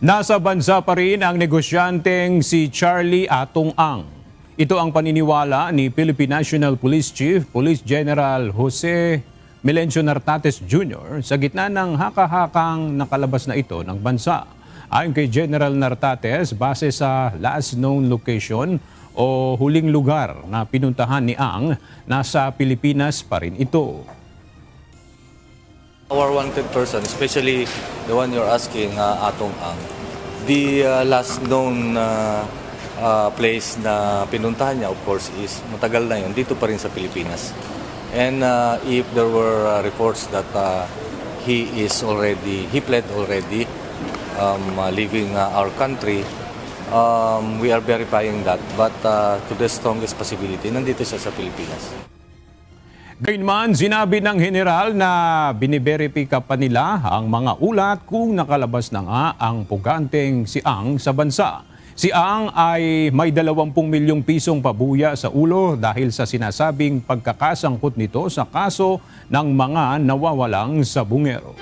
Nasa bansa pa rin ang negosyanteng si Charlie Atong Ang. Ito ang paniniwala ni Philippine National Police Chief Police General Jose Melencio Nartates Jr. sa gitna ng haka-hakang nakalabas na ito ng bansa. Ayon kay General Nartates, base sa last known location o huling lugar na pinuntahan ni Ang, nasa Pilipinas pa rin ito. Our wanted person, especially the one you're asking, Atong Ang, the last known place na pinuntahan niya, of course, is matagal na yun, dito pa rin sa Pilipinas. And if there were reports that he pled already leaving our country, we are verifying that. But to the strongest possibility, nandito siya sa Pilipinas. Gayunman, sinabi ng general na biniberipika pa nila ang mga ulat kung nakalabas na nga ang puganteng si Ang sa bansa. Si Ang ay may 20 milyong pisong pabuya sa ulo dahil sa sinasabing pagkakasangkot nito sa kaso ng mga nawawalang sabungero.